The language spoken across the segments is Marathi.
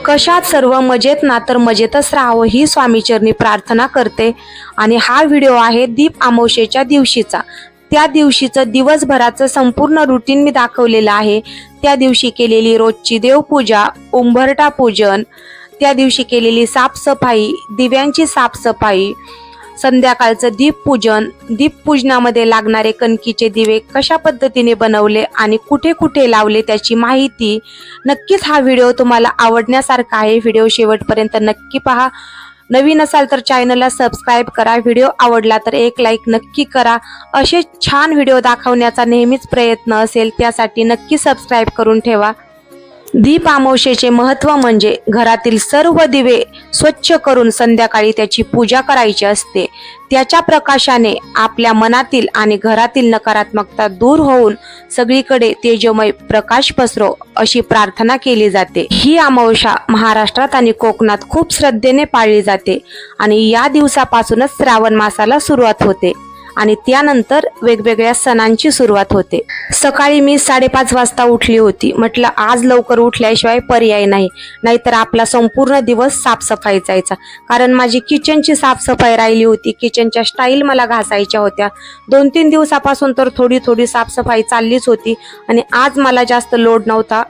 कशात सर्व मजेत ना तर मजेतच राहावं ही स्वामीचरणी प्रार्थना करते। आणि हा व्हिडिओ आहे दीप अमावस्येच्या दिवशीचा। त्या दिवशीचं दिवसभराचं संपूर्ण रुटीन मी दाखवलेलं आहे। त्या दिवशी केलेली रोजची देवपूजा, उंबरठा पूजन, त्या दिवशी केलेली साफसफाई, दिव्यांची साफसफाई, संध्याकाळचं दीपपूजन, दीपपूजनामध्ये लागणारे कणकीचे दिवे कशा पद्धतीने बनवले आणि कुठे कुठे लावले त्याची माहिती। नक्कीच हा व्हिडिओ तुम्हाला आवडण्यासारखा आहे। व्हिडिओ शेवटपर्यंत नक्की पहा। नवीन असाल तर चॅनलला सबस्क्राईब करा। व्हिडिओ आवडला तर एक लाईक नक्की करा। असे छान व्हिडिओ दाखवण्याचा नेहमीच प्रयत्न असेल, त्यासाठी नक्की सबस्क्राईब करून ठेवा। दीप अमावस्येचे महत्त्व म्हणजे घरातील सर्व दिवे स्वच्छ करून संध्याकाळी त्याची पूजा करायची असते। त्याच्या प्रकाशाने आपल्या मनातील आणि घरातील नकारात्मकता दूर होऊन सगळीकडे तेजोमय प्रकाश पसरो अशी प्रार्थना केली जाते। ही अमावस्या महाराष्ट्रात आणि कोकणात खूप श्रद्धेने पाळली जाते आणि या दिवसापासूनच श्रावण मासाला सुरुवात होते आणि त्यानंतर वेगवेगळ्या सणांची सुरुवात होते। सकाळी मी 5:30 वाजता उठली होती। म्हटलं आज लवकर उठल्याशिवाय पर्याय नाही, नाहीतर आपला संपूर्ण दिवस साफसफाई जायचा। कारण माझी किचनची साफसफाई राहिली होती, किचनच्या स्टाईल मला घासायच्या होत्या। 2-3 दिवसापासून तर थोडी साफसफाई चाललीच होती आणि आज मला जास्त लोड नव्हता।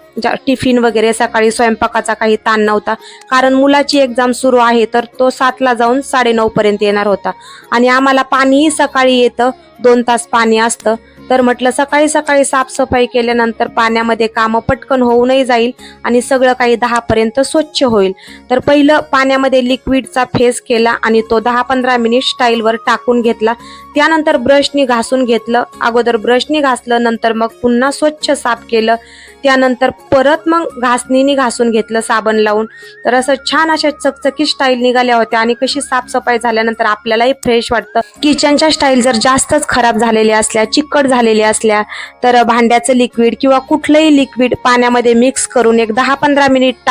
टिफिन वगैरे सकाळी स्वयंपाकाचा काही ताण नव्हता, कारण मुलाची एक्झाम सुरू आहे तर तो 7ला जाऊन 9:30 पर्यंत येणार होता आणि आम्हाला पाणीही सकाळी येतं, 2 तास पाणी असतं। तर म्हटलं सकाळी साफसफाई केल्यानंतर पाण्यामध्ये कामं पटकन होऊनही जाईल आणि सगळं काही 10 पर्यंत स्वच्छ होईल। तर पहिलं पाण्यामध्ये लिक्विडचा फेस केला आणि तो 10-15 मिनिट स्टाईलवर टाकून घेतला। त्यानंतर ब्रशनी घासून घेतलं। अगोदर ब्रशनी घासलं, नंतर मग पुन्हा स्वच्छ साफ केलं। त्यानंतर परत मग घासणीने घासून घेतलं साबण लावून। तर असं छान अशा चकचकीत स्टाईल निघाल्या होत्या आणि कशी साफसफाई झाल्यानंतर आपल्यालाही फ्रेश वाटतं। किचनच्या स्टाईल जर जास्तच खराब झालेल्या असल्या, चिकट झालेल्या असल्या तर भांड्याचं लिक्विड किंवा कुठलंही लिक्विड पाण्यामध्ये मिक्स करून एक 10-15 मिनिट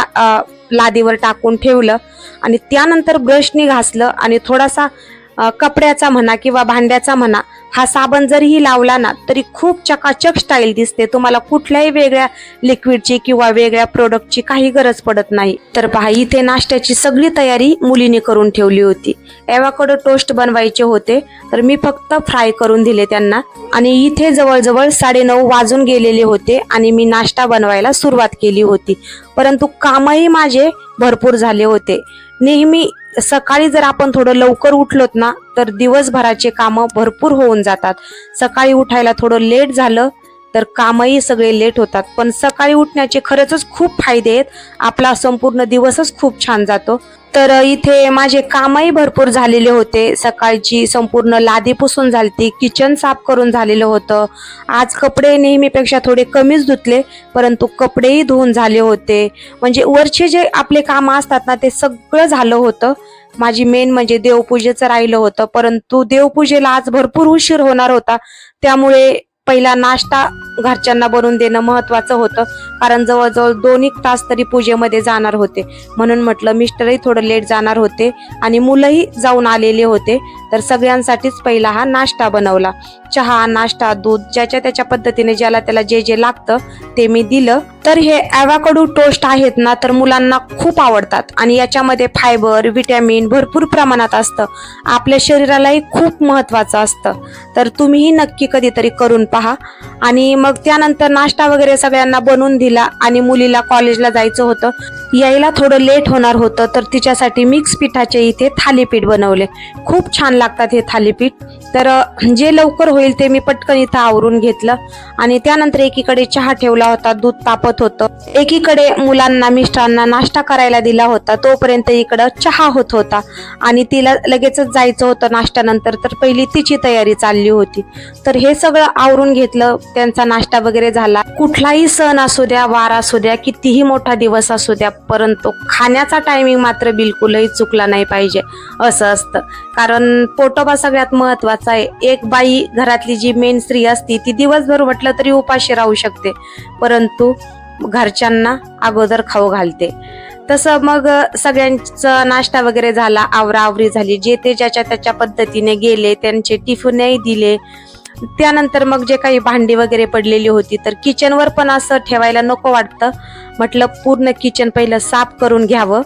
लादीवर टाकून ठेवलं आणि त्यानंतर ब्रशनी घासलं आणि थोडासा कपड्याचा म्हणा किंवा भांड्याचा म्हणा हा साबण जरीही लावला ना तरी खूप चकाचक स्टाईल दिसते। तुम्हाला कुठल्याही वेगळ्या लिक्विडची किंवा वेगळ्या प्रोडक्टची काही गरज पडत नाही। तर पहा, इथे नाश्त्याची सगळी तयारी मुलीने करून ठेवली होती। एवाकडे टोस्ट बनवायचे होते तर मी फक्त फ्राय करून दिले त्यांना आणि इथे जवळजवळ 9:30 वाजून गेलेले होते आणि मी नाश्ता बनवायला सुरुवात केली होती। परंतु कामही माझे भरपूर झाले होते। नेहमी सकाळी जर आपण थोडं लवकर उठलोत ना तर दिवसभराचे कामं भरपूर होऊन जातात। सकाळी उठायला थोडं लेट झालं तर कामही सगळे लेट होतात, पण सकाळी उठण्याचे खरंच खूप फायदे आहेत। आपला संपूर्ण दिवसच खूप छान जातो। तर इथे माझे कामही भरपूर झालेले होते। सकाळची संपूर्ण लादी पुसून झालती, किचन साफ करून झालेलं होतं। आज कपडे नेहमीपेक्षा थोडे कमीच धुतले, परंतु कपडेही धुवून झाले होते। म्हणजे वरचे जे आपले कामं असतात ना ते सगळं झालं होतं। माझी मेन म्हणजे देवपूजेचं राहिलं होतं, परंतु देवपूजेला आज भरपूर उशीर होणार होता, त्यामुळे पहिला नाश्ता घरच्यांना बनवून देणं महत्वाचं होतं, कारण जवळजवळ 2-1 तास तरी पूजेमध्ये जाणार होते। म्हणून म्हटलं मिस्टरही थोडं लेट जाणार होते आणि मुलंही जाऊन आलेले होते, तर सगळ्यांसाठीच पहिला हा नाश्ता बनवला। चहा, नाश्ता, दूध ज्याच्या त्याच्या पद्धतीने ज्याला त्याला जे लागतं ते मी दिलं। तर हे ॲव्होकाडो टोस्ट आहेत ना तर मुलांना खूप आवडतात आणि याच्यामध्ये फायबर, विटॅमिन भरपूर प्रमाणात असतं, आपल्या शरीरालाही खूप महत्वाचं असतं। तर तुम्हीही नक्की कधीतरी करून पहा। आणि मग त्यानंतर नाश्ता वगैरे सगळ्यांना बनवून दिला आणि मुलीला कॉलेजला जायचं होतं, यायला थोडं लेट होणार होतं, तर तिच्यासाठी मिक्स पिठाचे इथे थालीपीठ बनवले। खूप छान लागतात हे थालीपीठ। तर जे लवकर होईल ते मी पटकन इथं आवरून घेतलं आणि त्यानंतर एकीकडे चहा ठेवला होता, दूध तापत होतं, एकीकडे मुलांना मिस्टरांना नाश्ता करायला दिला होता, तोपर्यंत इकडं चहा होत होता आणि तिला लगेचच जायचं होतं नाश्त्यानंतर, तर पहिली तिची तयारी चालली होती। तर हे सगळं आवरून घेतलं, त्यांचा नाश्ता वगैरे झाला। कुठलाही सण असू द्या, वार असू द्या, कितीही मोठा दिवस असू द्या, परंतु खाण्याचा टायमिंग मात्र बिलकुलही चुकला नाही पाहिजे असं असतं, कारण पोटोबा सगळ्यात महत्वाचा आहे। एक बाई घरातली जी मेन स्त्री असती ती दिवसभर म्हटलं तरी उपाशी राहू शकते, परंतु घरच्यांना अगोदर खाऊ घालते। तसं मग सगळ्यांचा नाश्ता वगैरे झाला, आवराआवरी झाली, जे ते ज्याच्या त्याच्या पद्धतीने गेले, त्यांचे टिफिनही दिले। त्यानंतर मग जे काही भांडी वगैरे पडलेली होती तर किचनवर पण असं ठेवायला नको वाटतं, म्हटलं पूर्ण किचन पहिलं साफ करून घ्यावं.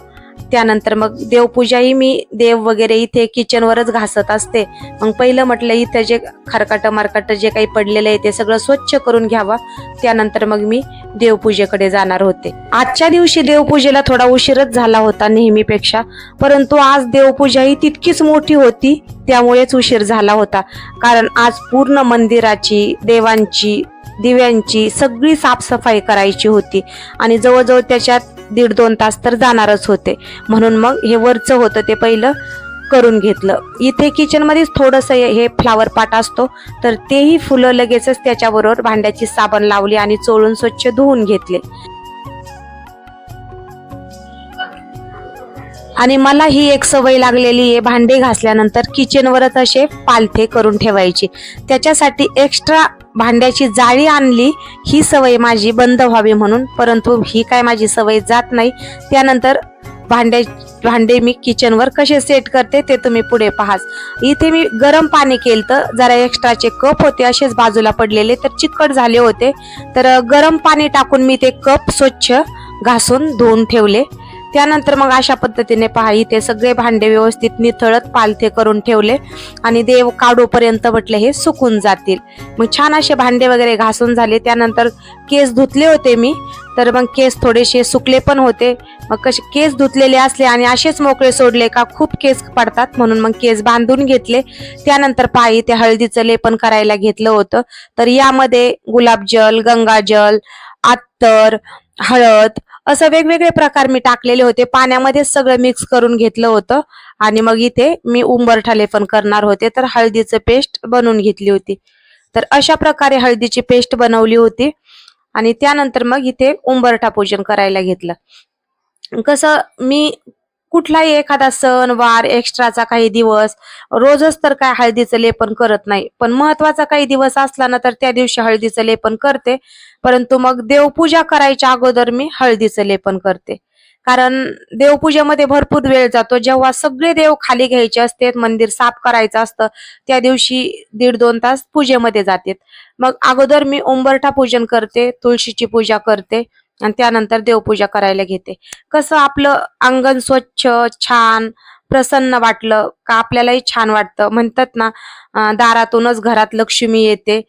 त्यानंतर मग देवपूजाही मी देव वगैरे इथे किचनवरच घासत असते. मग पहिलं म्हटलं इथे जे खरकाट मारकाट जे काही पडलेलं आहे ते सगळं स्वच्छ करून घ्यावा. त्यानंतर मग मी देवपूजेकडे जाणार होते. आजच्या दिवशी देवपूजेला थोडा उशीरच झाला होता नेहमीपेक्षा, परंतु आज देवपूजा ही तितकीच मोठी होती त्यामुळेच उशीर झाला होता. कारण आज पूर्ण मंदिराची, देवांची, दिव्यांची सगळी साफसफाई करायची होती आणि जवळजवळ त्याच्यात 1.5-2 तास तर जाणारच होते. म्हणून मग हे वरचं होतं ते पहिलं करून घेतलं. इथे किचन मध्येच थोडंसं हे फ्लावर पाट असतो तर तेही फुलं लगेचच त्याच्याबरोबर भांड्याची साबण लावली आणि चोळून स्वच्छ धुवून घेतले. आणि मला ही एक सवय लागलेली आहे, भांडे घासल्यानंतर किचनवरच असे पालथे करून ठेवायची. त्याच्यासाठी एक्स्ट्रा भांड्याची जाळी आणली, ही सवय माझी बंद व्हावी म्हणून, परंतु ही काय माझी सवय जात नाही. त्यानंतर भांडे मी किचनवर कसे सेट करते ते तुम्ही पुढे पाहाच. इथे मी गरम पाणी केलं, जरा एक्स्ट्राचे कप होते असेच बाजूला पडलेले तर चिकट झाले होते, तर गरम पाणी टाकून मी ते कप स्वच्छ घासून धुवून ठेवले. त्यानंतर मग अशा पद्धतीने पहा इथे सगळे भांडे व्यवस्थित निथळत पालथे करून ठेवले आणि देव काढोपर्यंत म्हटले हे सुकून जातील. मग छान असे भांडे वगैरे घासून झाले. त्यानंतर केस धुतले होते मी, तर मग केस थोडेसे सुकले पण होते. मग कसे केस धुतलेले असले आणि असेच मोकळे सोडले का खूप केस पडतात, म्हणून मग केस बांधून घेतले. त्यानंतर पहा इथे हळदीचं लेपन करायला घेतलं होतं, तर यामध्ये गुलाबजल, गंगाजल, अत्तर, हळद असं वेगवेगळे प्रकार मी टाकलेले होते. पाण्यामध्ये सगळं मिक्स करून घेतलं होतं आणि मग इथे मी उंबरठा लेपन करणार होते, तर हळदीचं पेस्ट बनवून घेतली होती. तर अशा प्रकारे हळदीची पेस्ट बनवली होती आणि त्यानंतर मग इथे उंबरठा पूजन करायला घेतलं. कसं मी कुठलाही एखादा सण वार एक्स्ट्राचा काही दिवस रोजच तर काय हळदीचं लेपन करत नाही, पण महत्वाचा काही दिवस असला ना तर त्या दिवशी हळदीचं लेपन करते. परंतु मग देवपूजा करायच्या अगोदर मी हळदीचं लेपन करते, कारण देवपूजेमध्ये भरपूर वेळ जातो. जेव्हा सगळे देव खाली घ्यायचे असते, मंदिर साफ करायचं असतं, त्या दिवशी 1.5-2 तास पूजेमध्ये जातात. मग अगोदर मी उंबरठा पूजन करते, तुळशीची पूजा करते आणि त्यानंतर देवपूजा करायला घेते. कसं आपलं अंगण स्वच्छ छान प्रसन्न वाटलं का आपल्यालाही छान वाटतं. म्हणतात ना दारातूनच घरात लक्ष्मी येते,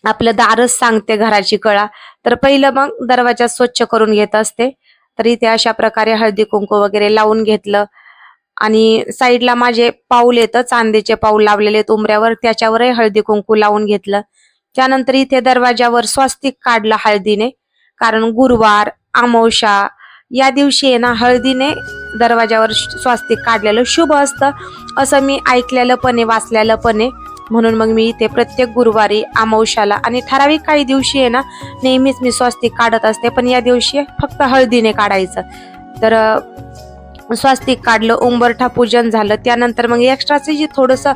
आपलं दारच सांगते घराची कळा. तर पहिलं मग दरवाजा स्वच्छ करून घेत असते. तर इथे अशा प्रकारे हळदी कुंकू वगैरे लावून घेतलं आणि साईडला माझे पाऊल येतं, चांदीचे पाऊल लावलेले आहेत उंबऱ्यावर, त्याच्यावरही हळदी कुंकू लावून घेतलं. त्यानंतर इथे दरवाजावर स्वास्तिक काढलं हळदीने, कारण गुरुवार अमावस्या या दिवशी आहे ना हळदीने दरवाजावर स्वास्तिक काढलेलं शुभ असतं असं मी ऐकलेलं पण आहे, वाचलेलं पण आहे. म्हणून मग मी इथे प्रत्येक गुरुवारी अमावस्याला आणि ठराविक काही दिवशी आहे ना नेहमीच मी स्वास्तिक काढत असते, पण या दिवशी फक्त हळदीने काढायचं. तर स्वास्तिक काढलं, उंबरठा पूजन झालं. त्यानंतर मग एक्स्ट्राचं जे थोडंसं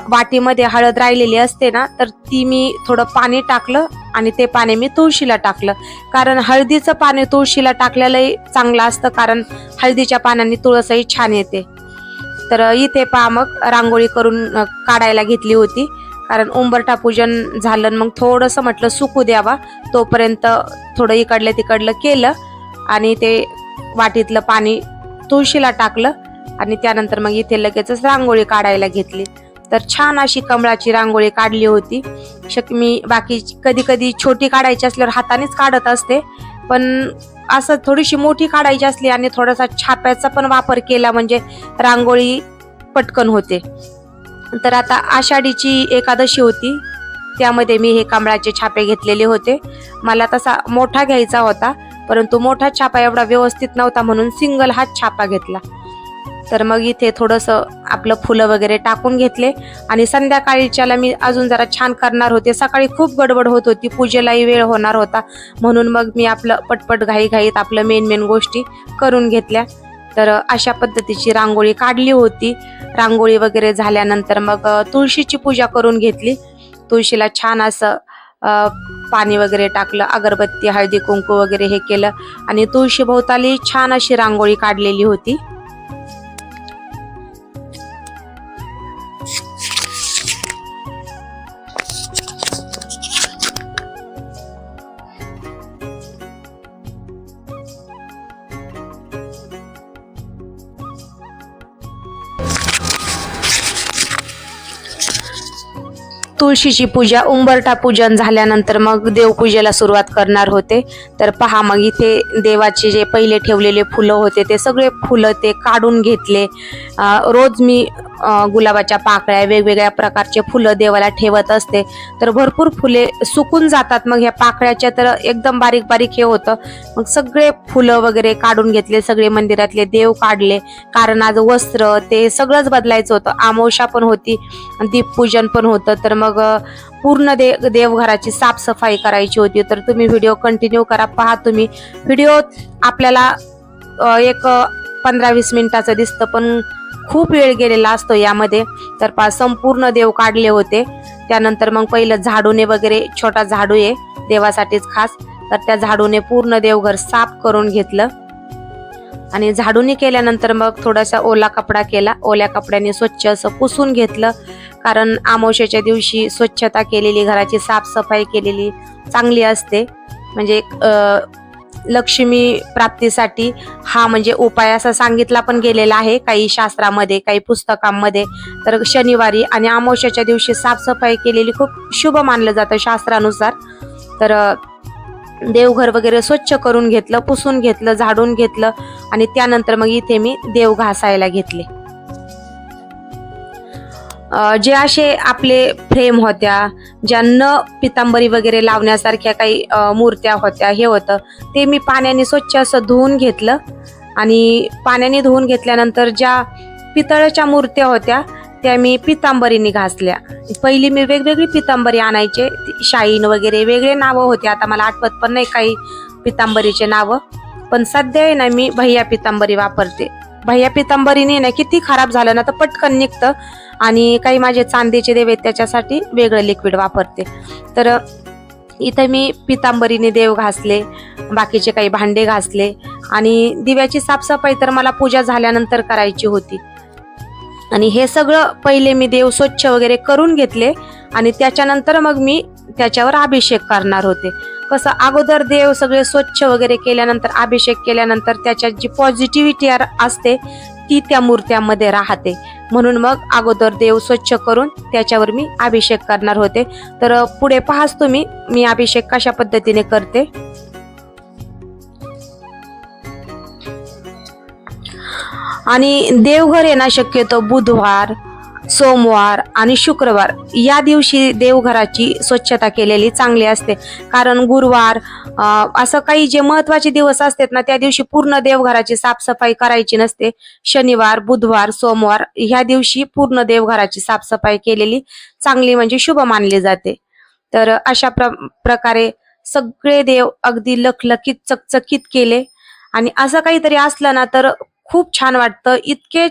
वाटीमध्ये हळद राहिलेली असते ना तर ती मी थोडं पाणी टाकलं आणि ते पाणी मी तुळशीला टाकलं, कारण हळदीचं पाणी तुळशीला टाकलेलंही चांगलं असतं, कारण हळदीच्या पानांनी तुळसही छान येते. तर इथे पहा मग रांगोळी करून काढायला घेतली होती, कारण उंबरठा पूजन झालं. मग थोडंसं म्हटलं सुकू द्यावा, तोपर्यंत थोडं इकडलं तिकडलं केलं आणि ते वाटीतलं पाणी तुळशीला टाकलं आणि त्यानंतर मग इथे लगेचच रांगोळी काढायला घेतली. तर छान अशी कमळाची रांगोळी काढली होती. मी बाकी कधी कधी छोटी काढायची असल्यावर हातानेच काढत असते, पण असं थोडीशी मोठी काढायची असली आणि थोडासा छाप्याचा पण वापर केला म्हणजे रांगोळी पटकन होते. तर आता आषाढीची एकादशी होती, त्यामध्ये मी हे कमळाचे छापे घेतलेले होते. मला तसा मोठा घ्यायचा होता, परंतु मोठा छापा एवढा व्यवस्थित नव्हता म्हणून सिंगल हाच छापा घेतला. तर मग इथे थोडंसं आपलं फुलं वगैरे टाकून घेतले आणि संध्याकाळीच्याला मी अजून जरा छान करणार होते. सकाळी खूप गडबड होत होती, पूजेलाही वेळ होणार होता, म्हणून मग मी आपलं पटपट घाईघाईत आपलं मेन गोष्टी करून घेतल्या. तर अशा पद्धतीची रांगोळी काढली होती. रांगोळी वगैरे झाल्यानंतर मग तुळशीची पूजा करून घेतली. तुळशीला छान असं पाणी वगैरे टाकलं, अगरबत्ती हळदी कुंकू वगैरे हे केलं आणि तुळशी भोवताली छान अशी रांगोळी काढलेली होती. तुळशीची पूजा, उंबरठा पूजन झाल्यानंतर मग देवपूजेला सुरुवात करणार होते. तर पहा, मग इथे देवाचे जे पहिले ठेवलेले फुलं होते ते सगळे फुलं ते काढून घेतले. रोज मी गुलाबाच्या पाकळ्या, वेगवेगळ्या प्रकारचे फुलं देवाला ठेवत असते. तर भरपूर फुले सुकून जातात, मग ह्या पाकळ्याच्या तर एकदम बारीक बारीक हे होतं. मग सगळे फुलं वगैरे काढून घेतले, सगळे मंदिरातले देव काढले, कारण आज वस्त्र ते सगळंच बदलायचं होतं. आमोशा पण होती, दीपपूजन पण होतं. तर मग पूर्ण देवघराची साफसफाई करायची होती. तर तुम्ही व्हिडिओ कंटिन्यू करा, पहा तुम्ही व्हिडिओ. आपल्याला एक 15-20 मिनिटाचं दिसतं, पण खूप वेळ गेलेला असतो यामध्ये. तर संपूर्ण देव काढले होते. त्यानंतर मग पहिलं झाडूने वगैरे, छोटा झाडू आहे देवासाठीच खास, तर त्या झाडूने पूर्ण देवघर साफ करून घेतलं. आणि झाडूने केल्यानंतर मग थोडासा ओला कपडा केला, ओल्या कपड्याने स्वच्छ असं पुसून घेतलं. कारण अमावस्येच्या दिवशी स्वच्छता केलेली, घराची साफसफाई केलेली चांगली असते. म्हणजे लक्ष्मी प्राप्तीसाठी हा म्हणजे उपाय असा सांगितला पण गेलेला आहे काही शास्त्रामध्ये, काही पुस्तकांमध्ये. तर शनिवारी आणि अमावस्येच्या दिवशी साफसफाई केलेली खूप शुभ मानलं जातं शास्त्रानुसार. तर देवघर वगैरे स्वच्छ करून घेतलं, पुसून घेतलं, झाडून घेतलं. आणि त्यानंतर मग इथे मी देव घासायला घेतले. जे असे आपले फ्रेम होत्या, ज्या न पितांबरी वगैरे लावण्यासारख्या काही मूर्त्या होत्या, हे होतं ते मी पाण्याने स्वच्छ असं धुवून घेतलं. आणि पाण्याने धुवून घेतल्यानंतर ज्या पितळाच्या मूर्त्या होत्या त्या मी पितांबरीने घासल्या. पहिली मी वेगवेगळी पितांबरी आणायचे, शाईन वगैरे वेगळे नावं होते, आता मला आठवत पण नाही काही पितांबरीचे नावं. पण सध्या आहे ना, मी भैया पितांबरी वापरते. भैया पितांबरीने ना किती खराब झालं ना तर पटकन निघतं. आणि काही माझे चांदीचे देव आहेत त्याच्यासाठी वेगळं लिक्विड वापरते. तर इथं मी पितांबरीने देव घासले, बाकीचे काही भांडे घासले. आणि दिव्याची साफसफाई तर मला पूजा झाल्यानंतर करायची होती. आणि हे सगळं पहिले मी देव स्वच्छ वगैरे करून घेतले. आणि त्याच्यानंतर मग मी त्याच्यावर अभिषेक करणार होते. कसं, अगोदर देव सगळे स्वच्छ वगैरे केल्यानंतर, अभिषेक केल्यानंतर त्याच्यात जी पॉझिटिव्हिटी असते ती त्या मूर्त्यामध्ये राहते. म्हणून मग अगोदर देव स्वच्छ करून त्याच्यावर मी अभिषेक करणार होते. तर पुढे पाहाच तुम्ही मी अभिषेक कशा पद्धतीने करते. आणि देवघर आहे ना, शक्यतो बुधवार, सोमवार आणि शुक्रवार या दिवशी देवघराची स्वच्छता केलेली चांगली असते. कारण गुरुवार असं काही जे महत्वाचे दिवस असतात ना, त्या दिवशी पूर्ण देवघराची साफसफाई करायची नसते. शनिवार, बुधवार, सोमवार ह्या दिवशी पूर्ण देवघराची साफसफाई केलेली चांगली म्हणजे शुभ मानली जाते. तर अशा प्रकारे सगळे देव अगदी लखलखीत चकचकीत केले. आणि असं काहीतरी असलं ना तर खूप छान वाटतं. इतके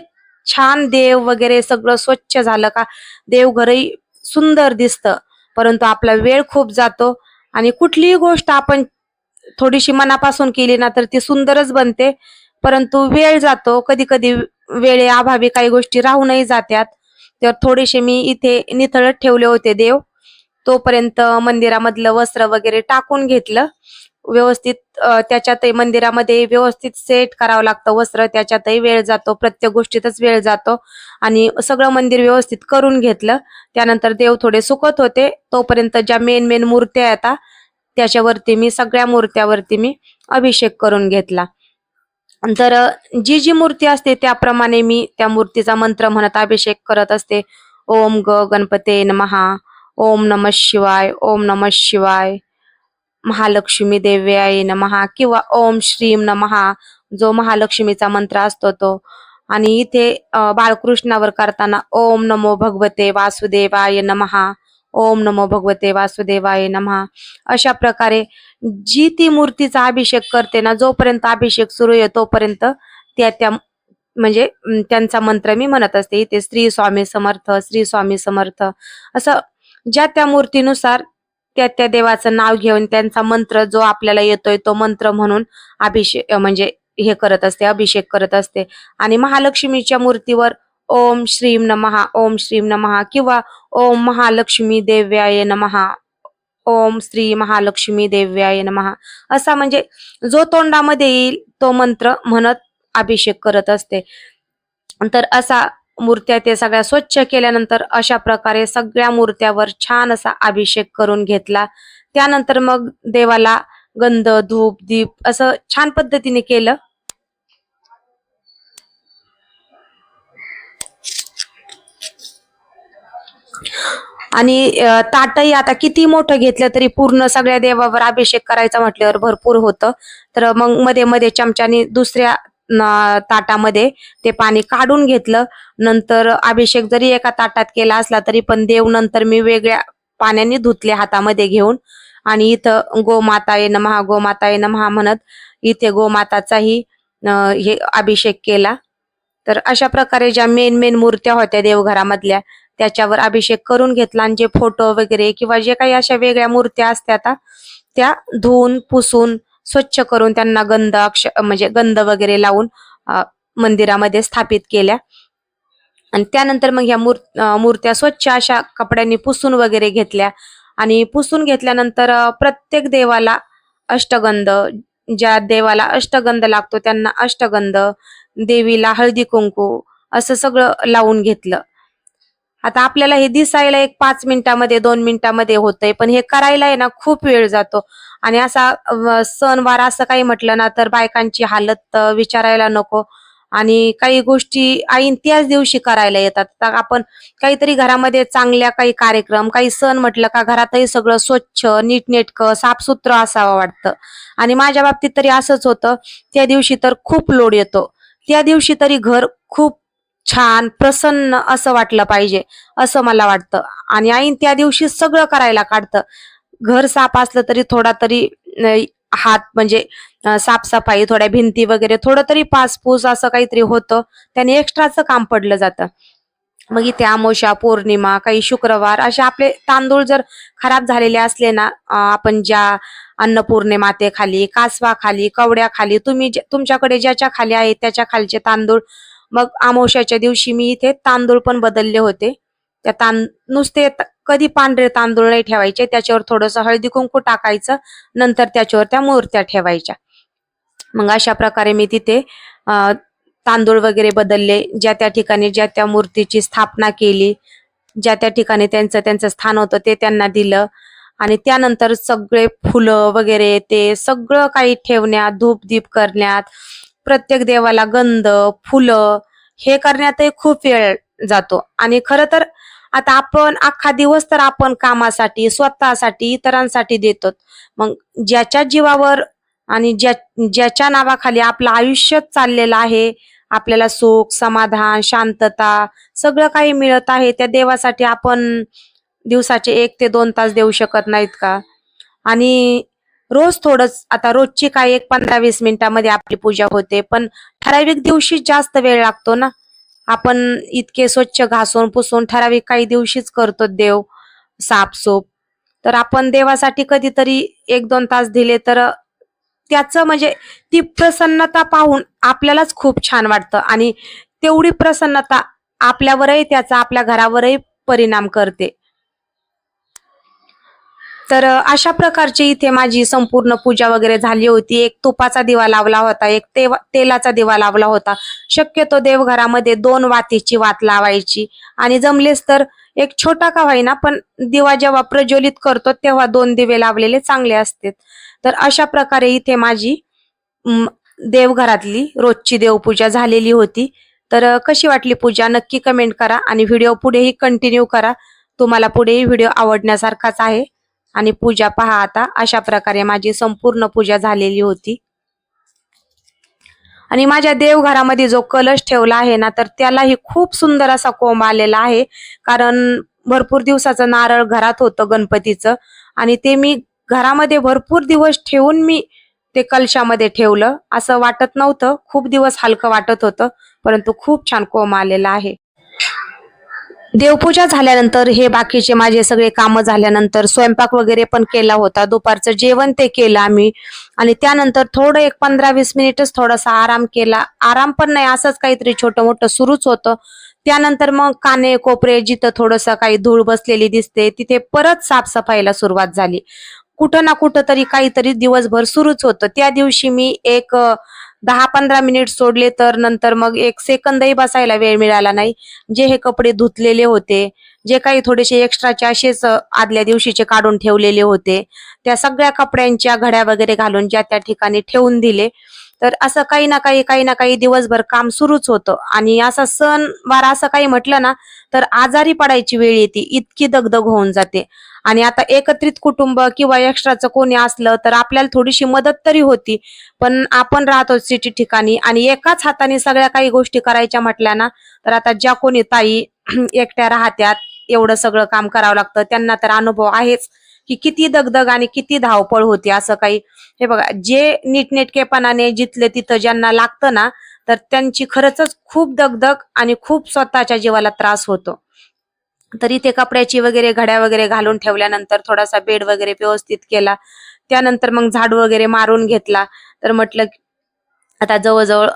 छान देव वगैरे सगळं स्वच्छ झालं का देवघरही सुंदर दिसतं. परंतु आपला वेळ खूप जातो. आणि कुठलीही गोष्ट आपण थोडीशी मनापासून केली ना तर ती सुंदरच बनते. परंतु वेळ जातो, कधी कधी वेळेअभावी काही गोष्टी राहूनही जातात. तर थोडेसे मी इथे निथळत ठेवले होते देव. तोपर्यंत मंदिरामधलं वस्त्र वगैरे टाकून घेतलं व्यवस्थित. त्याच्यातही मंदिरामध्ये व्यवस्थित सेट करावं लागतं वस्त्र, त्याच्यातही वेळ जातो, प्रत्येक गोष्टीतच वेळ जातो. आणि सगळं मंदिर व्यवस्थित करून घेतलं. त्यानंतर देव थोडे सुकत होते, तोपर्यंत ज्या मेन मूर्त्या येतात त्याच्यावरती मी, सगळ्या मूर्त्यावरती मी अभिषेक करून घेतला. तर जी मूर्ती असते त्याप्रमाणे मी त्या मूर्तीचा मंत्र म्हणत अभिषेक करत असते. ओम गणपते नमः, ओम नमः शिवाय, ओम नमः शिवाय, महालक्ष्मी देव्याय नमः, किंवा ओम श्रीम नमः, जो महालक्ष्मीचा मंत्र असतो तो. आणि इथे बाळकृष्णावर करताना ओम नमो भगवते वासुदेवाय नमः, ओम नमो भगवते वासुदेवाय नमः. अशा प्रकारे जी ती मूर्तीचा अभिषेक करते ना, जोपर्यंत अभिषेक सुरू आहे तोपर्यंत त्या म्हणजे त्यांचा मंत्र मी म्हणत असते. इथे श्री स्वामी समर्थ, श्री स्वामी समर्थ असं ज्या त्या मूर्तीनुसार त्या देवाचं नाव घेऊन त्यांचा मंत्र जो आपल्याला येतोय तो मंत्र म्हणून अभिषेक म्हणजे हे करत असते, अभिषेक करत असते. आणि महालक्ष्मीच्या मूर्तीवर ओम श्रीम नमः, ओम श्रीम नमः, किंवा ओम महालक्ष्मी देव्याय नमः, ओम श्री महालक्ष्मी देव्याय नमः असा म्हणजे जो तोंडामध्ये येईल तो मंत्र म्हणत अभिषेक करत असते. तर असा मूर्त्या ते सगळ्या स्वच्छ केल्यानंतर अशा प्रकारे सगळ्या मूर्त्यावर छान असा अभिषेक करून घेतला. त्यानंतर मग देवाला गंध, धूप, दीप असं छान पद्धतीने केलं. आणि ताटही आता किती मोठं घेतलं तरी पूर्ण सगळ्या देवावर अभिषेक करायचा म्हटल्यावर भरपूर होतं. तर मग मध्ये मध्ये चमच्याने दुसऱ्या ताटामध्ये ते पाणी काढून घेतलं. नंतर अभिषेक जरी एका ताटात केला असला तरी पण देव नंतर मी वेगळ्या पाण्याने धुतले हातामध्ये घेऊन. आणि इथं गोमाताये नमः गोमाताये नमः म्हणत इथे गोमाताचाही हे अभिषेक केला. तर अशा प्रकारे ज्या मेन मेन मूर्त्या होत्या देवघरामधल्या त्याच्यावर अभिषेक करून घेतला. आणि जे फोटो वगैरे किंवा जे काही अशा वेगळ्या मूर्त्या असतात त्या धुवून पुसून स्वच्छ करून त्यांना म्हणजे गंध वगैरे लावून मंदिरामध्ये स्थापित केल्या. आणि त्यानंतर मग ह्या मूर्त्या स्वच्छ अशा कपड्यांनी पुसून वगैरे घेतल्या. आणि पुसून घेतल्यानंतर प्रत्येक देवाला अष्टगंध, ज्या देवाला अष्टगंध लागतो त्यांना अष्टगंध, देवीला हळदी कुंकू असं सगळं लावून घेतलं. आता आपल्याला हे दिसायला एक 5 मिनिटामध्ये 2 मिनिटामध्ये होतंय, पण हे करायला आहे ना खूप वेळ जातो. आणि असा सणवार असं काही म्हटलं ना तर बायकांची हालत विचारायला नको. आणि काही गोष्टी ऐन त्याच दिवशी करायला येतात. तर आपण काहीतरी घरामध्ये चांगल्या काही कार्यक्रम, काही सण म्हटलं का घरातही सगळं स्वच्छ, नीटनेटकं, साफसुथरं असावं वाटतं. आणि माझ्या बाबतीत तरी असंच होतं. त्या दिवशी तर खूप लोड येतो. त्या दिवशी तरी घर खूप छान प्रसन्न असं वाटलं पाहिजे असं मला वाटतं. आणि ऐन त्या दिवशी सगळं करायला काढतं. घर साफ असलं तरी थोडा तरी हात म्हणजे साफसफाई, थोड्या भिंती वगैरे थोडं तरी पासपूस असं काहीतरी होतं. त्याने एक्स्ट्राचं काम पडलं जातं. मग इथे अमावस्या, पौर्णिमा, काही शुक्रवार असे आपले तांदूळ जर खराब झालेले असले ना, आपण ज्या अन्नपूर्णे मातेखाली, कासवाखाली, कवड्याखाली तुम्ही तुमच्याकडे ज्याच्या खाली आहे त्याच्या खालचे तांदूळ, मग अमावस्याच्या दिवशी मी इथे तांदूळ पण बदलले होते. त्या नुसते कधी पांढरे तांदूळ नाही ठेवायचे, त्याच्यावर थोडंसं हळदी कुंकू टाकायचं, नंतर त्याच्यावर त्या मूर्त्या ठेवायच्या. मग अशा प्रकारे मी तिथे तांदूळ वगैरे बदलले, ज्या त्या ठिकाणी ज्या त्या मूर्तीची स्थापना केली, ज्या त्या ठिकाणी त्यांचं स्थान होतं ते त्यांना दिलं. आणि त्यानंतर सगळे फुलं वगैरे ते सगळं काही ठेवण्यात, धूपदीप करण्यात, प्रत्येक देवाला गंध, फुलं हे करण्यातही खूप वेळ जातो. आणि खरं तर आता आपण अख्खा दिवस तर आपण कामासाठी, स्वतःसाठी, इतरांसाठी देतो. मग ज्याच्या जीवावर आणि ज्याच्या नावाखाली आपलं आयुष्य चाललेलं आहे, आपल्याला सुख, समाधान, शांतता सगळं काही मिळत आहे, त्या देवासाठी आपण दिवसाचे 1 ते 2 तास देऊ शकत नाहीत का? आणि रोज थोडंच, आता रोजची काय एक 15-20 मिनिटामध्ये आपली पूजा होते, पण ठराविक दिवशी जास्त वेळ लागतो ना. आपण इतके स्वच्छ घासून पुसून ठराविक काही दिवशीच करतो देव साफसूफ. तर आपण देवासाठी कधीतरी 1-2 तास दिले तर त्याचं म्हणजे ती प्रसन्नता पाहून आपल्यालाच खूप छान वाटतं. आणि तेवढी प्रसन्नता आपल्यावरही त्याचा आपल्या घरावरही परिणाम करते. तर अशा प्रकारची इथे माझी संपूर्ण पूजा वगैरे झाली होती. एक तुपाचा दिवा लावला होता, एक तेलाचा दिवा लावला होता. शक्यतो देवघरामध्ये 2 वातीची वात लावायची. आणि जमलेच तर एक छोटा का होईना पण दिवा जेव्हा प्रज्वलित करतो तेव्हा 2 दिवे लावलेले चांगले असते. तर अशा प्रकारे इथे माझी देवघरातली रोजची देवपूजा झालेली होती. तर कशी वाटली पूजा नक्की कमेंट करा. आणि व्हिडिओ पुढेही कंटिन्यू करा. तुम्हाला पुढेही व्हिडिओ आवडण्यासारखाच आहे. आणि पूजा पहा, आता अशा प्रकारे माझी संपूर्ण पूजा झालेली होती. आणि माझ्या देवघरामध्ये जो कलश ठेवला आहे ना तर त्यालाही खूप सुंदर असा कोंब आलेला आहे. कारण भरपूर दिवसाचं नारळ घरात होतं गणपतीचं, आणि ते मी घरामध्ये भरपूर दिवस ठेवून मी ते कलशामध्ये ठेवलं. असं वाटत नव्हतं, खूप दिवस हलकं वाटत होतं, परंतु खूप छान कोंब आलेला आहे. देवपूजा झाल्यानंतर हे बाकीचे माझे सगळे कामं झाल्यानंतर स्वयंपाक वगैरे पण केला होता. दुपारचं जेवण ते केलं आम्ही. आणि त्यानंतर थोडं एक 15-20 मिनिटच थोडासा आराम केला. आराम पण नाही, असंच काहीतरी छोटं मोठं सुरूच होतं. त्यानंतर मग काने कोपरे जिथं थोडंसं काही धूळ बसलेली दिसते तिथे परत साफसफाईला सुरुवात झाली. कुठं ना कुठं तरी काहीतरी दिवसभर सुरूच होतं. त्या दिवशी मी एक 10-15 मिनिट सोडले तर नंतर मग 1 सेकंदही बसायला वेळ मिळाला नाही. जे हे कपडे धुतलेले होते, जे काही थोडेसे एक्स्ट्राचे असेच आदल्या दिवशीचे काढून ठेवलेले होते, त्या सगळ्या कपड्यांच्या घड्या वगैरे घालून ज्या त्या ठिकाणी ठेवून दिले. तर असं काही ना काही दिवसभर काम सुरूच होतं आणि असा सणवार असं काही म्हटलं ना तर आजारी पडायची वेळ येते, इतकी दगदग होऊन जाते. आणि आता एकत्रित कुटुंब किंवा एक्स्ट्राचं कोणी असलं तर आपल्याला थोडीशी मदत तरी होती. पण आपण राहतो सिटी ठिकाणी आणि एकाच हाताने सगळ्या काही गोष्टी करायच्या म्हटल्या ना तर आता ज्या कोणी ताई एकट्या राहत्यात, एवढं सगळं काम करावं लागतं, त्यांना तर अनुभव आहेच की किती दगदग आणि किती धावपळ होती. असं काही हे बघा, जे नीटनेटकेपणाने जिथले तिथं ज्यांना लागतं ना तर त्यांची खरंच खूप दगदग आणि खूप स्वतःच्या जीवाला त्रास होतो. तर इथे कपड्याची वगैरे घड्या वगैरे घालून ठेवल्यानंतर थोडासा बेड वगैरे व्यवस्थित केला. त्यानंतर मग झाडू वगैरे मारून घेतला. तर म्हटलं आता जवळ-जवळ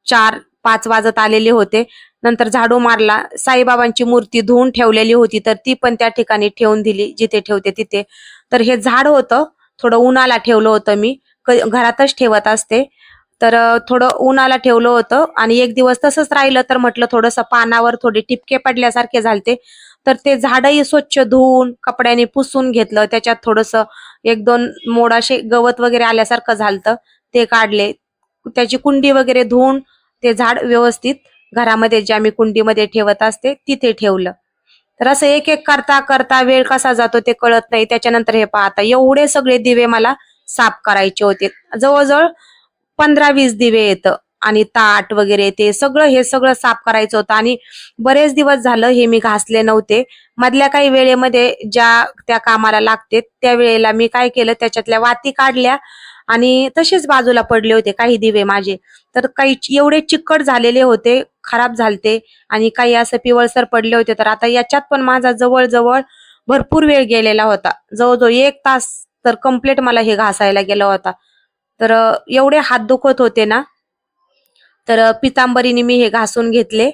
4-5 वाजत आलेले होते. नंतर झाडू मारला. साईबाबांची मूर्ती धुवून ठेवलेली होती, तर ती पण त्या ठिकाणी ठेवून दिली, जिथे ठेवते तिथे. तर हे झाड होतं, थोडं उन्हाला ठेवलं होतं मी. घरातच ठेवत असते. तर थोडं उन्हाला ठेवलं होतं आणि एक दिवस तसंच राहिलं, तर म्हटलं थोडंसं पानावर थोडे टिपके पडल्यासारखे झालते. तर ते झाडही स्वच्छ धुवून, कपड्याने पुसून घेतलं. त्याच्यात थोडंसं 1-2 मोड असे गवत वगैरे आल्यासारखं झालतं, ते काढले. त्याची कुंडी वगैरे धुवून ते झाड व्यवस्थित घरामध्ये ज्या मी कुंडीमध्ये ठेवत असते तिथे ठेवलं. तर असं एक-एक करता वेळ कसा जातो ते कळत नाही. त्याच्यानंतर हे पहा, आता एवढे सगळे दिवे मला साफ करायचे होते. जवळ-जवळ 15-20 दिवे येतं आणि ताट वगैरे ते सगळं हे सगळं साफ करायचं होतं आणि बरेच दिवस झालं हे मी घासले नव्हते. मधल्या काही वेळेमध्ये ज्या त्या कामाला लागते त्या वेळेला मी काय केलं, त्याच्यातल्या वाती काढल्या आणि तसेच बाजूला पडले होते काही दिवे माझे. तर काही एवढे चिकट झालेले होते, खराब झालते आणि काही असं पिवळसर पडले होते. तर आता याच्यात पण माझा जवळ भरपूर वेळ गेलेला होता. जवळ-जवळ 1 तास तर कंप्लीट मला हे घासायला गेला होता. तर एवढे हात दुखत होते ना, तर पितांबरीने मी हे घासून घेतले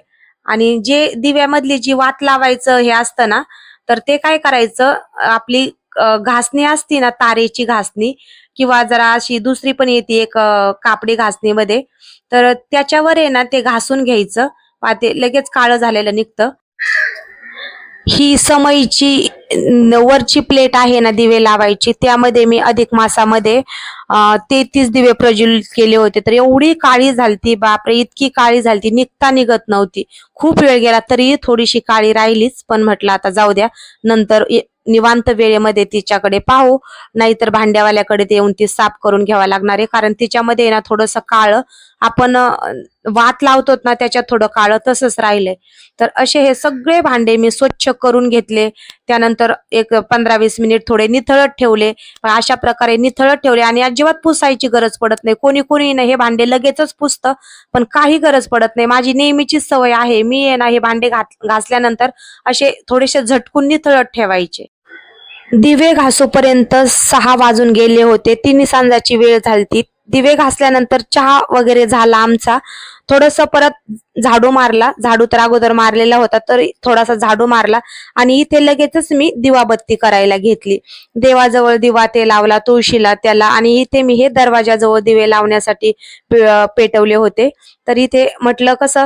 आणि जे दिव्यामधली जी वात लावायचं हे असतं ना, तर ते काय करायचं, आपली घासणी असती ना, तारेची घासणी किंवा जरा अशी दुसरी पण येते एक कापडी घासणीमध्ये, तर त्याच्यावर आहे ना ते घासून घ्यायचं. पहा ते लगेच काळं झालेलं निघतं. ही समईची वरची प्लेट आहे ना दिवे लावायची, त्यामध्ये मी अधिक मासामध्ये 33 दिवे प्रज्वलित केले होते. तर एवढी काळी झालती, बापरे! इतकी काळी झालती, निघता निघत नव्हती. खूप वेळ गेला तरीही थोडीशी काळी राहिलीच, पण म्हटलं आता जाऊ द्या, नंतर निवांत वेळेमध्ये तिच्याकडे पाहू, नाहीतर भांड्यावाल्याकडे ते येऊन ती साफ करून घ्यावं लागणार आहे. कारण तिच्यामध्ये ना थोडंसं काळं आपण वात लावतो ना त्याच्यात थोडं काळं तसंच राहिलंय. तर असे हे सगळे भांडे मी स्वच्छ करून घेतले. त्यानंतर एक 15-20 मिनिट थोडे निथळत ठेवले. अशा प्रकारे निथळत ठेवले आणि अजिबात पुसायची गरज पडत नाही. कोणी ना हे भांडे लगेचच पुसतं, पण काही गरज पडत नाही. माझी नेहमीचीच सवय आहे. मी आहे ना हे भांडे घासल्यानंतर असे थोडेसे झटकून निथळत ठेवायचे. दिवे घासूपर्यंत 6 वाजून गेले होते. 3 सांजाची वेळ झालती. दिवे घासल्यानंतर चहा वगैरे झाला आमचा. थोडंसं परत झाडू मारला. झाडू तर अगोदर मारलेला होता, तर थोडासा झाडू मारला आणि इथे लगेचच मी दिवाबत्ती करायला घेतली. देवाजवळ दिवा ते लावला, तुळशीला त्याला आणि इथे मी हे दरवाजाजवळ दिवे लावण्यासाठी पेटवले होते. तर इथे म्हटलं कसं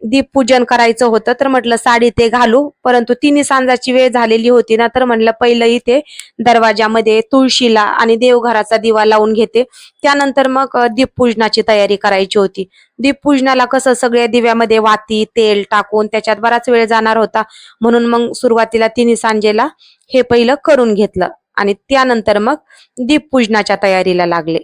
दीपपूजन करायचं होतं, तर म्हटलं साडी ते घालू, परंतु 3 सांजाची वेळ झालेली होती ना, तर म्हटलं पहिलं इथे दरवाजामध्ये तुळशीला आणि देवघराचा दिवा लावून घेते. त्यानंतर मग दीपपूजनाची तयारी करायची होती. दीपपूजनाला कसं सगळ्या दिव्यामध्ये वाती, तेल टाकून त्याच्यात बराच वेळ जाणार होता, म्हणून मग सुरुवातीला 3 सांजेला हे पहिलं करून घेतलं आणि त्यानंतर मग दीपपूजनाच्या तयारीला लागले.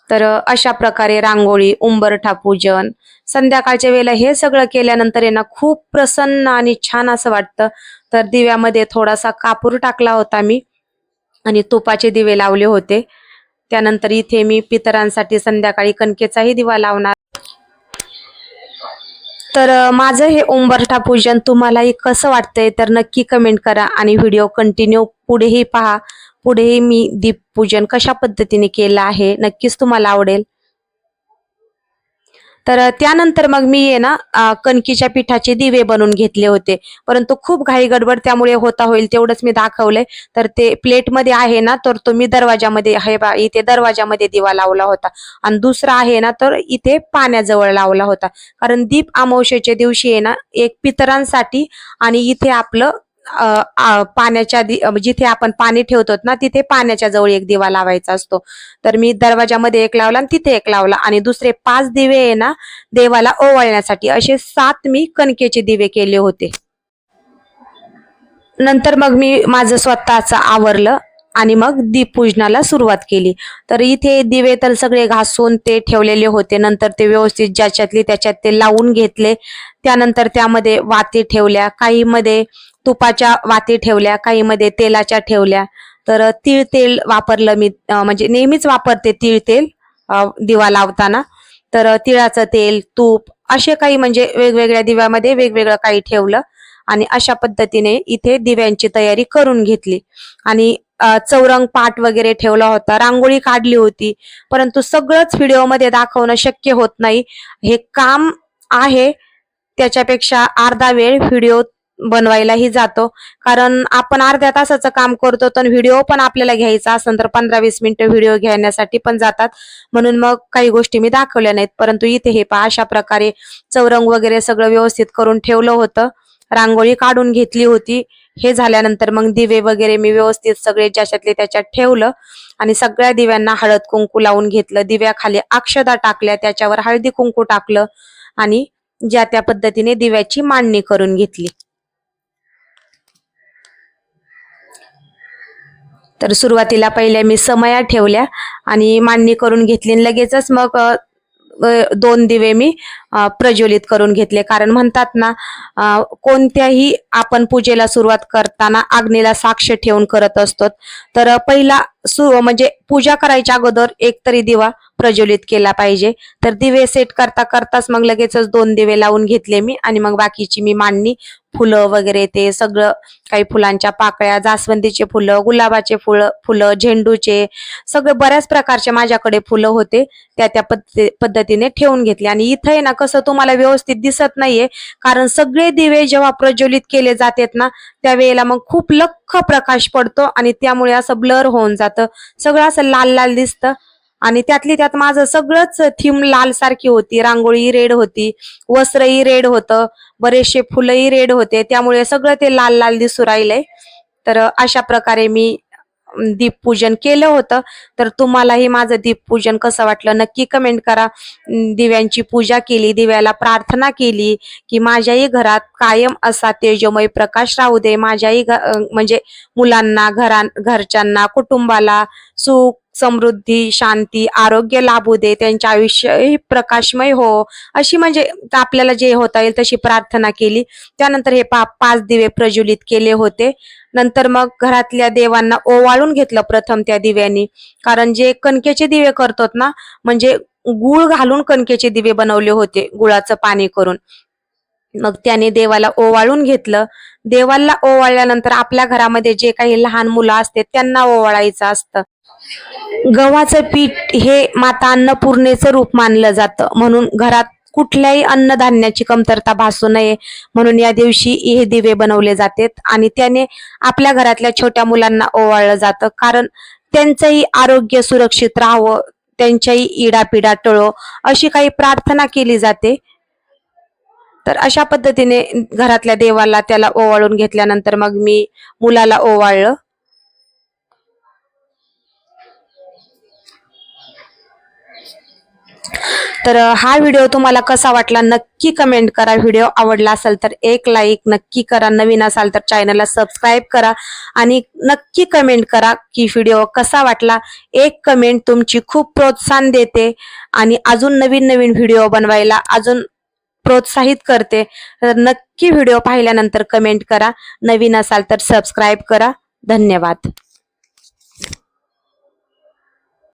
तर अशा प्रकारे रांगोळी, उंबरठा पूजन, संध्याकाळच्या वेळेला हे सगळं केल्यानंतर आहे ना खूप प्रसन्न आणि छान असं वाटतं. तर दिव्यामध्ये थोडासा कापूर टाकला होता मी आणि तुपाचे दिवे लावले होते. त्यानंतर इथे मी पितरांसाठी संध्याकाळी कणकेचाही दिवा लावणार. तर माझं हे उंबरठा पूजन तुम्हालाही कसं वाटतंय तर नक्की कमेंट करा आणि व्हिडिओ कंटिन्यू पुढेही पहा. पुढेही मी दीपपूजन कशा पद्धतीने केलं आहे नक्कीच तुम्हाला आवडेल. तर त्यानंतर मग मी आहे ना कणकीच्या पिठाचे दिवे बनवून घेतले होते, परंतु खूप घाई गडबड त्यामुळे होता होईल तेवढंच मी दाखवलंय. तर ते प्लेटमध्ये आहे ना, तर तो मी दरवाजामध्ये आहे बा, इथे दरवाजामध्ये दिवा लावला होता आणि दुसरा आहे ना तर इथे पाण्याजवळ लावला होता. कारण दीप अमावस्येच्या दिवशी आहे ना एक पितरांसाठी आणि इथे आपलं जिथे आपण पाणी ठेवतो ना तिथे पाण्याच्या जवळ एक दिवा लावायचा असतो. तर मी दरवाजामध्ये एक लावला आणि तिथे एक लावला आणि दुसरे 5 दिवे आहे ना देवाला ओवाळण्यासाठी, असे 7 मी कणकेचे दिवे केले होते. नंतर मग मी माझं स्वतःच आवरलं आणि मग दीपपूजनाला सुरुवात केली. तर इथे दिवे तर सगळे घासून ते ठेवलेले होते. नंतर ते व्यवस्थित ज्याच्यातली त्याच्यात ते लावून घेतले. त्यानंतर त्यामध्ये वाती ठेवल्या, काही मध्ये तुपाच्या वाती ठेवल्या, काही मध्ये तेलाच्या ठेवल्या. तर तीळ तेल वापरलं मी, म्हणजे नेहमीच वापरते तीळ तेल दिवा लावताना. तर तिळाचं तेल, तूप असे काही म्हणजे वेगवेगळ्या दिव्यामध्ये वेगवेगळं काही ठेवलं आणि अशा पद्धतीने इथे दिव्यांची तयारी करून घेतली. आणि चौरंग पाट वगैरे ठेवला होता, रांगोळी काढली होती, परंतु सगळंच व्हिडिओमध्ये दाखवणं शक्य होत नाही. हे काम आहे, त्याच्यापेक्षा अर्धा वेळ व्हिडिओ बनवायलाही जातो. कारण आपण अर्ध्या तासाचं काम करतो तर व्हिडिओ पण आपल्याला घ्यायचा असेल तर 15-20 मिनिटं व्हिडिओ घेण्यासाठी पण जातात. म्हणून मग काही गोष्टी मी दाखवल्या नाहीत. परंतु इथे हे पहा, अशा प्रकारे चौरंग वगैरे सगळं व्यवस्थित करून ठेवलं होतं, रांगोळी काढून घेतली होती. हे झाल्यानंतर मग दिवे वगैरे मी व्यवस्थित सगळे ज्याच्यातले त्याच्यात ठेवलं आणि सगळ्या दिव्यांना हळद कुंकू लावून घेतलं. दिव्याखाली अक्षता टाकल्या, त्याच्यावर हळदी कुंकू टाकलं आणि ज्या त्या पद्धतीने दिव्याची मांडणी करून घेतली. तर सुरुवातीला पहिल्या मी समया ठेवल्या आणि मांडणी करून घेतली आणि लगेचच मग 2 दिवे मी प्रज्वलित करून घेतले. कारण म्हणतात ना, कोणत्याही आपण पूजेला सुरुवात करताना अग्नीला साक्ष ठेवून करत असतो. तर पहिला म्हणजे पूजा करायच्या अगोदर एक तरी दिवा प्रज्वलित केला पाहिजे. तर दिवे सेट करता करताच मग लगेचच 2 दिवे लावून घेतले मी आणि मग बाकीची मी मांडणी, फुलं वगैरे ते सगळं, काही फुलांच्या पाकळ्या, जास्वंदीचे फुलं, गुलाबाचे फुलं, झेंडूचे, सगळे बऱ्याच प्रकारचे माझ्याकडे फुलं होते, त्या पद्धतीने ठेवून घेतले. आणि इथे आहे ना कसं तुम्हाला व्यवस्थित दिसत नाहीये, कारण सगळे दिवे जेव्हा प्रज्वलित केले जातात ना त्यावेळेला मग खूप लख्ख प्रकाश पडतो आणि त्यामुळे असं ब्लर होऊन जातं, सगळं असं लाल लाल दिसतं. आणि त्यातली त्यात माझं सगळंच थीम लाल सारखी होती, रांगोळी रेड होती, वस्त्रही रेड होतं, बरेचसे फुलंही रेड होते, त्यामुळे सगळं ते लाल लाल दिसू राहिलंय. तर अशा प्रकारे मी दीपपूजन केलं होतं. तर तुम्हालाही माझं दीपपूजन कसं वाटलं नक्की कमेंट करा. दिव्यांची पूजा केली, दिव्याला प्रार्थना केली की माझ्याही घरात कायम असा तेजोमय प्रकाश राहू दे, माझ्याही म्हणजे मुलांना, घरच्यांना, कुटुंबाला सुख, समृद्धी, शांती, आरोग्य लाभू दे, त्यांच्या आयुष्यही प्रकाशमय हो, अशी म्हणजे आपल्याला जे होता येईल तशी प्रार्थना केली. त्यानंतर हे 5 दिवे प्रज्वलित केले होते. नंतर मग घरातल्या देवांना ओवाळून घेतलं प्रथम त्या दिव्यांनी. कारण जे कणकेचे दिवे करतात ना, म्हणजे गुळ घालून कणकेचे दिवे बनवले होते, गुळाचं पाणी करून. मग त्याने देवाला ओवाळून घेतलं. देवाला ओवाळल्यानंतर आपल्या घरामध्ये जे काही लहान मुलं असते त्यांना ओवाळायचं असतं. गव्हाचं पीठ हे माता अन्नपूर्णेचं रूप मानलं जातं, म्हणून घरात कुठल्याही अन्नधान्याची कमतरता भासू नये म्हणून या दिवशी हे दिवे बनवले जातात आणि त्याने आपल्या घरातल्या छोट्या मुलांना ओवाळलं जातं. कारण त्यांचंही आरोग्य सुरक्षित राहावं, त्यांच्याही इडापिडा टळो, अशी काही प्रार्थना केली जाते. तर अशा पद्धतीने घरातल्या देवाला त्याला ओवाळून घेतल्यानंतर मग मी मुलाला ओवाळलं. तर हा व्हिडिओ तुम्हाला कसा वाटला नक्की कमेंट करा. व्हिडिओ आवडला असेल तर एक लाईक नक्की करा, नवीन असाल तर चॅनलला सबस्क्राईब करा आणि नक्की कमेंट करा की व्हिडिओ कसा वाटला. एक कमेंट तुमची खूप प्रोत्साहन देते आणि अजून नवीन नवीन व्हिडिओ बनवायला अजून प्रोत्साहित करते. तर नक्की व्हिडिओ पाहिल्यानंतर कमेंट करा, नवीन असाल तर सबस्क्राईब करा. धन्यवाद.